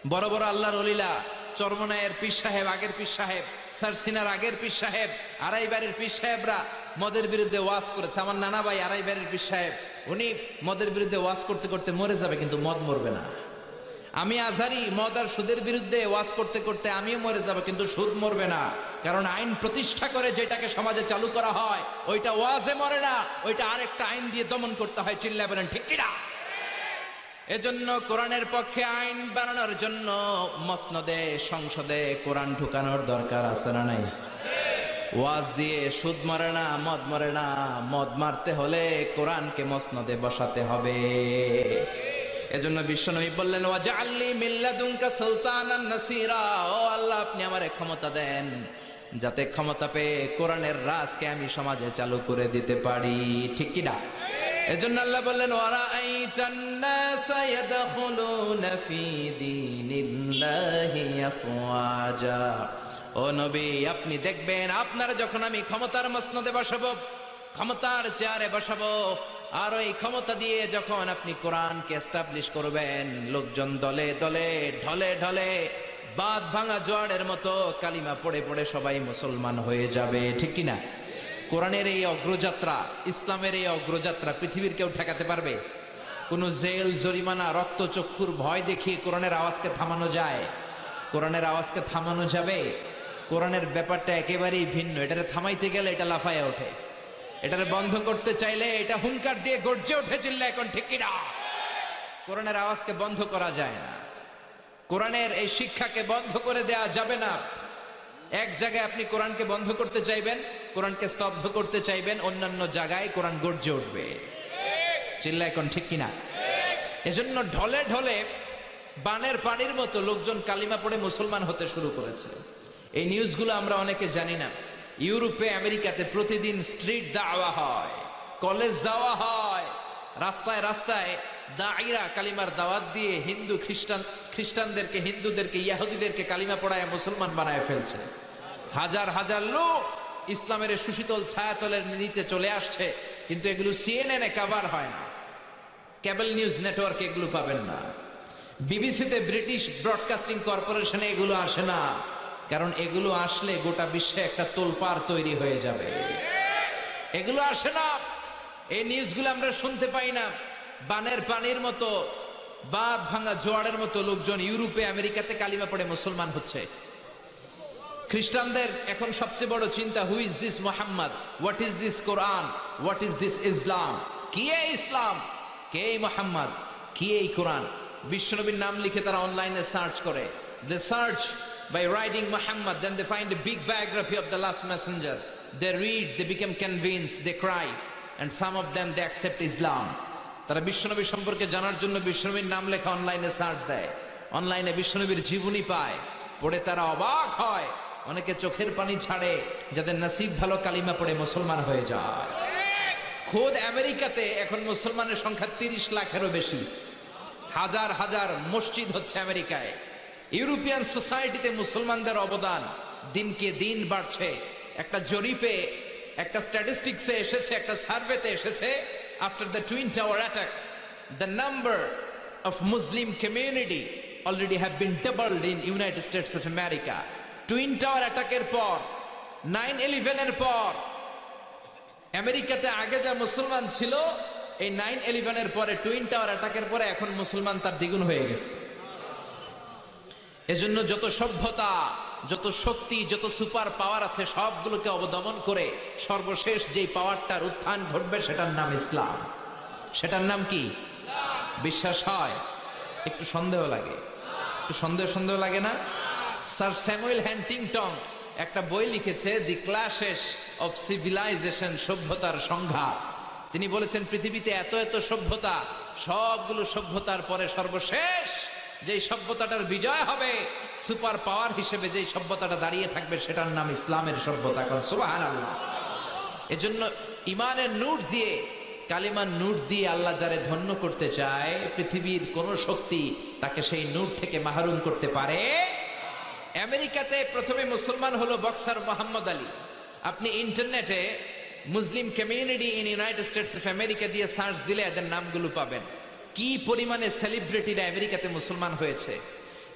বড় বড় আল্লাহর ওলিলা, চরমনায়ের পীর সাহেব, আগের পীর সাহেব, সারসিনার আগের পীর সাহেব, আড়াইবাড়ির পীর সাহেবরা মদের বিরুদ্ধে ওয়াজ করেছে। আমার নানা ভাই আড়াইবাড়ির পীর সাহেব, উনি মদের বিরুদ্ধে ওয়াজ করতে করতে মরে যাবে, কিন্তু মদ মরবে না। আমি আজহারি মদ আর সুদের বিরুদ্ধে ওয়াজ করতে করতে আমিও মরে যাব, কিন্তু সুদ মরবে না। কারণ আইন প্রতিষ্ঠা করে যেটাকে সমাজে চালু করা হয়, ওইটা ওয়াজে মরে না, ওইটা আরেকটা আইন দিয়ে দমন করতে হয়। চিল্লায় বলেন ঠিক কিনা? এজন্য কোরআনের পক্ষে আইন বানানোর জন্য মসনদে, সংসদে কোরআন ঢুকানোর দরকার আছে না নাই? ওয়াজ দিয়ে সুদ মরে না, মদ মরে না। মদ মারতে হলে কোরআনকে মসনদে বসাতে হবে। এজন্য বিশ্বনবী বললেন, ওয়াজআলনি মিন লাদুনকা সুলতানান নাসীরা, ও আল্লাহ আপনি আমারে ক্ষমতা দেন, যাতে ক্ষমতা পেয়ে কোরআনের রাজকে আমি সমাজে চালু করে দিতে পারি। ঠিক কি না? এজন্য আল্লাহ বললেন, ওয়ারাআইতান নাসা ইয়াদখুলুনা ফি দীনিল্লাহি আফওয়াজা, ও নবী আপনি দেখবেন আপনারা যখন আমি ক্ষমতার মসনদে বসাবো, ক্ষমতার চেয়ারে বসাবো, আর ওই ক্ষমতা দিয়ে যখন আপনি কোরআনকে এস্টাবলিশ করবেন, লোকজন দলে দলে ঢলে ঢলে বাঁধ ভাঙা জোয়ারের মতো কালিমা পড়ে পড়ে সবাই মুসলমান হয়ে যাবে। ঠিক কিনা? কোরআনের এই অগ্রযাত্রা, ইসলামের এই অগ্রযাত্রা পৃথিবীর কেউ ঠেকাতে পারবে? কোনো জেল, জরিমানা, রক্তচক্ষুর ভয় দেখিয়ে কোরআনের আওয়াজকে থামানো যায়? কোরআনের আওয়াজকে থামানো যাবে? কোরআনের ব্যাপারটা একেবারেই ভিন্ন। এটারে থামাইতে গেলে এটা লাফায় ওঠে, এটারে বন্ধ করতে চাইলে এটা হুঙ্কার দিয়ে গর্জে উঠে। চিল্লা এখন ঠিক কিনা? কোরআনের আওয়াজকে বন্ধ করা যায় না, কোরআনের এই শিক্ষাকে বন্ধ করে দেয়া যাবে না। এক জায়গায় আপনি কোরআনকে বন্ধ করতে চাইবেন, কোরআনকে স্তব্ধ করতে চাইবেন, অন্যান্য জায়গায় কোরআন গর্জে উঠবে। চিল্লা এখন ঠিক কিনা? এজন্য ঢলে ঢলে বানের পানির মতো লোকজন কালিমা পড়ে মুসলমান হতে শুরু করেছে। এই নিউজগুলো আমরা অনেকে জানি না। ইউরোপে, আমেরিকাতে প্রতিদিন স্ট্রিট দাওয়া হয়, কলেজ দাওয়া হয়, রাস্তায় রাস্তায় দাঈরা কালিমার দাওয়াত দিয়ে খ্রিস্টানদেরকে, হিন্দুদেরকে, ইহুদিদেরকে কালিমা পড়ায় মুসলমান বানায় ফেলছে। হাজার হাজার লোক ইসলামের সুশীতল ছায়াতলের নিচে চলে আসছে, কিন্তু এগুলো সিএনএন এ কভার হয় না, কেবল নিউজ নেটওয়ার্কে এগুলো পাবেন না, বিবিসিতে, ব্রিটিশ ব্রডকাস্টিং কর্পোরেশনে এগুলো আসে না। কারণ এগুলো আসলে গোটা বিশ্বে একটা তোলপাড় তৈরি হয়ে যাবে। এগুলো আসে না, এই নিউজগুলো আমরা শুনতে পাই না। বানের পানির মতো, বাঁধ ভাঙা জোয়ারের মতো লোকজন ইউরোপে, আমেরিকাতে কালিমা পড়ে মুসলমান হচ্ছে। খ্রিস্টানদের এখন সবচেয়ে বড় চিন্তা, who is this Muhammad, what is this Quran, what is this Islam? কি এই ইসলাম, কে এই মুহাম্মদ, কি এই কোরআন? বিশ্বনবীর নাম লিখে তারা অনলাইনে সার্চ করে। দে search by writing Muhammad, then they find a big biography of the last messenger. They read, they become convinced, they cry, and some of them they accept Islam. তারা বিশ্বনবী সম্পর্কে জানার জন্য বিশ্বনবীর নাম লেখা অনলাইনে সার্চ দেয়, অনলাইনে বিশ্বনবীর জীবনী পায়, পড়ে তারা অবাক হয়। অনেকে চোখের পানি ছাড়ে, যাদের নসিব ভালো কালিমা পড়ে মুসলমান হয়ে যায়। খোদ আমেরিকাতে এখন মুসলমানের সংখ্যা 30 লাখেরও বেশি। হাজার হাজার মসজিদ হচ্ছে আমেরিকায়। ইউরোপিয়ান সোসাইটিতে মুসলমানদের অবদান দিনকে দিন বাড়ছে। একটা জরিপে, একটা স্ট্যাটিস্টিক্সে এসেছে, একটা সার্ভেতে এসেছে, after the twin tower attack, the number of Muslim community already have been doubled in United states of America. Twin tower অ্যাটাকের পর, 9/11 এর পর আমেরিকাতে আগে যা মুসলমান ছিল, এই 9/11 এর পরে, টুইন টাওয়ার অ্যাটাকের পরে এখন মুসলমান তার দ্বিগুণ হয়ে গেছে। এজন্য যত সভ্যতা, যত শক্তি, যত সুপার পাওয়ার আছে, সবগুলোকে অবদমন করে সর্বশেষ যেই পাওয়ারটার উত্থান ঘটবে, সেটার নাম ইসলাম। সেটার নাম কি? বিশ্বাস হয়? একটু সন্দেহ লাগে, একটু সন্দেহ সন্দেহ লাগে না? স্যার স্যামুয়েল হ্যান্টিংটন একটা বই লিখেছে, দি ক্লাশেস অফ সিভিলাইজেশন, সভ্যতার সংঘাত। তিনি বলেছেন পৃথিবীতে এত এত সভ্যতা, সবগুলো সভ্যতার পরে সর্বশেষ যেই সভ্যতাটার বিজয় হবে, সুপার পাওয়ার হিসেবে যেই সভ্যতাটা দাঁড়িয়ে থাকবে, সেটার নাম ইসলামের সভ্যতা। সুবহানাল্লাহ। এজন্য ইমানের নূর দিয়ে, কালিমার নূর দিয়ে আল্লাহ যারে ধন্য করতে চায়, পৃথিবীর কোন শক্তি তাকে সেই নূর থেকে মাহরুম করতে পারে। আমেরিকাতে প্রথমে মুসলমান হলো বক্সার মোহাম্মদ আলী। আপনি ইন্টারনেটে Muslim community in United states of America দিয়ে সার্চ দিলে এদের নামগুলো পাবেন। কি পরিমাণে সেলিব্রিটিরা আমেরিকাতে মুসলমান হয়েছে।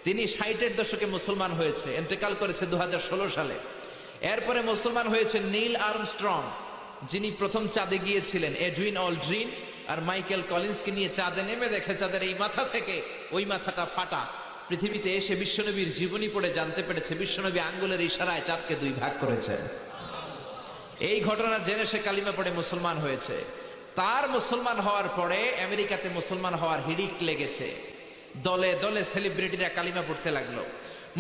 তিনি 60-এর দশকে মুসলমান হয়েছে, ইন্তেকাল করেছে 2016 সালে। এরপরে মুসলমান হয়েছে নীল আর্মস্ট্রং, যিনি প্রথম চাঁদে গিয়েছিলেন। এডুইন অলড্রিন আর মাইকেল কলিন্সকে নিয়ে চাঁদে নেমে দেখে চাঁদের এই মাথা থেকে ওই মাথাটা ফাটা। পৃথিবীতে এসে বিশ্বনবীর জীবনী পড়ে জানতে পেরেছে বিশ্বনবী আঙ্গুলের ইশারায় চাঁদকে 2 ভাগ করেছে। এই ঘটনা জেনে সে কালিমা পড়ে মুসলমান হয়েছে। তার মুসলমান হওয়ার পরে আমেরিকাতে মুসলমান হওয়ার হিড়িক লেগেছে। দলে দলে সেলিব্রিটিরা কালিমা পড়তে লাগলো।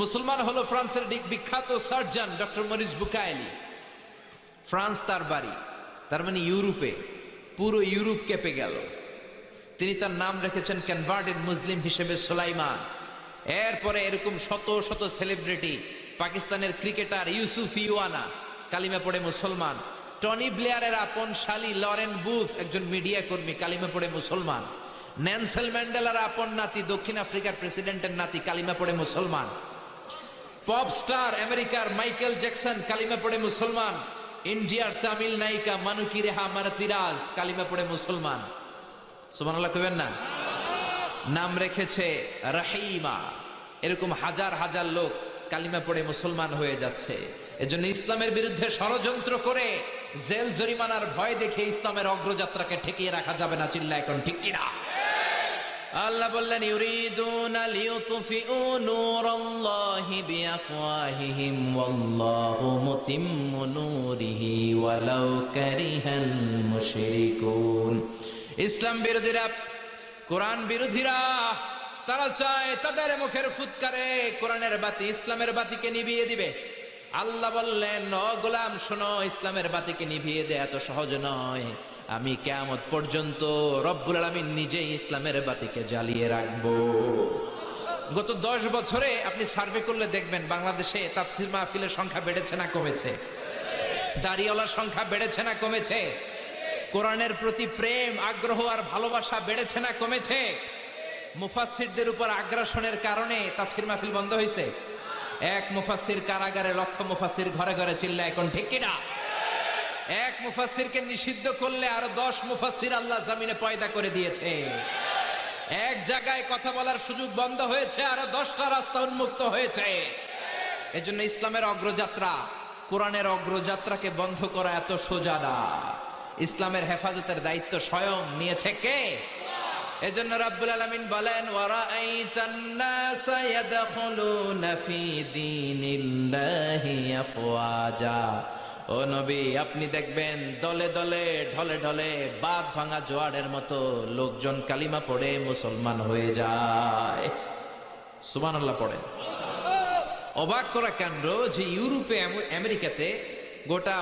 মুসলমান হলো ফ্রান্সের বিখ্যাত সার্জন ডক্টর মরিস বুকায়েলি। ফ্রান্স তার বাড়ি, তার মানে ইউরোপে, পুরো ইউরোপ কেঁপে গেল। তিনি তার নাম রেখেছেন কনভার্টেড মুসলিম হিসেবে সুলাইমান। এরপরে এরকম শত শত সেলিব্রিটি, পাকিস্তানের ক্রিকেটার ইউসুফ ইওয়ানা কালিমা পড়ে মুসলমান। টনি ব্লেয়ারের আপন শালী লরেন বুথ একজন মিডিয়া কর্মী, কালিমা পড়ে মুসলমান। নেলসন ম্যান্ডেলার আপন নাতি, দক্ষিণ আফ্রিকার প্রেসিডেন্টের নাতি, কালিমা পড়ে মুসলমান। পপ স্টার আমেরিকার মাইকেল জ্যাকসন কালিমা পড়ে মুসলমান। ইন্ডিয়ার তামিল নায়িকা মানুকি রেহা মারাতিরাজ কালিমা পড়ে মুসলমান। সুবহানাল্লাহ কইবেন না? নাম রেখেছে রাহিমা। এরকম হাজার হাজার লোক কালিমা পড়ে মুসলমান হয়ে যাচ্ছে। এজন্য ইসলামের বিরুদ্ধে ষড়যন্ত্র করে জেল জরিমানার ভয় দেখে ইসলামের অগ্রযাত্রাকে ঠেকিয়ে রাখা যাবে না। চিল্লা এখন ঠিক কিনা? আল্লাহ বললেন ইউরিদুনা লিইউতফিউ নূরাল্লাহি বিআফওয়াহিহিম ওয়াল্লাহু মুতিম্মু নূরিহি ওয়ালাউ কারিহাল মুশরিকুন। ইসলাম বিরোধীরা, কোরআন বিরোধীরা, তারা চায় তাদের মুখের ফুৎকারে কোরআনের বাতি, ইসলামের বাতিকে নিভিয়ে দিবে। আল্লাহ বললেন ও গোলাম শোনো, ইসলামের বাতিকে নিভিয়ে দেয়া এত সহজ নয়। আমি কিয়ামত পর্যন্ত রব্বুল আলামিন নিজেই ইসলামের বাতিকে জ্বালিয়ে রাখবো। গত 10 বছরে আপনি সার্ভে করলে দেখবেন বাংলাদেশে তাফসীর মাহফিলের সংখ্যা বেড়েছে না কমেছে? দাড়িওয়ালার সংখ্যা বেড়েছে না কমেছে? কোরআনের প্রতি প্রেম, আগ্রহ আর ভালোবাসা বেড়েছে না কমেছে? মুফাসসিরদের উপর আগ্রাসনের কারণে তাফসীর মাহফিল বন্ধ হয়েছে? এক মুফাসসির কারাগারে, লক্ষ মুফাসসির ঘরে ঘরে। চিল্লা এখন ঠিক কিনা? এক মুফাসসিরকে নিষিদ্ধ করলে আরো 10 মুফাসসির আল্লাহ জমিনে পয়দা করে দিয়েছে। এক জায়গায় কথা বলার সুযোগ বন্ধ হয়েছে, আরো 10টা রাস্তা উন্মুক্ত হয়েছে। এজন্য ইসলামের অগ্রযাত্রা, কোরআনের অগ্রযাত্রাকে বন্ধ করা এত সোজা না। ইসলামের হেফাজতের দায়িত্ব স্বয়ং নিয়েছে কে? এজন্য রাব্বুল আলামিন বলেন ওয়ারাআইতান নাসা ইয়াদখুলুনা ফি দীনিল্লাহি আফওয়াজা। ও নবী, আপনি দেখবেন দলে দলে, ঢলে ঢলে, বাঁধ ভাঙা জোয়ারের মতো লোকজন কালিমা পড়ে মুসলমান হয়ে যায়। সুবহানাল্লাহ পড়েন। অবাক করা কাণ্ড যে ইউরোপে, আমেরিকাতে গোটা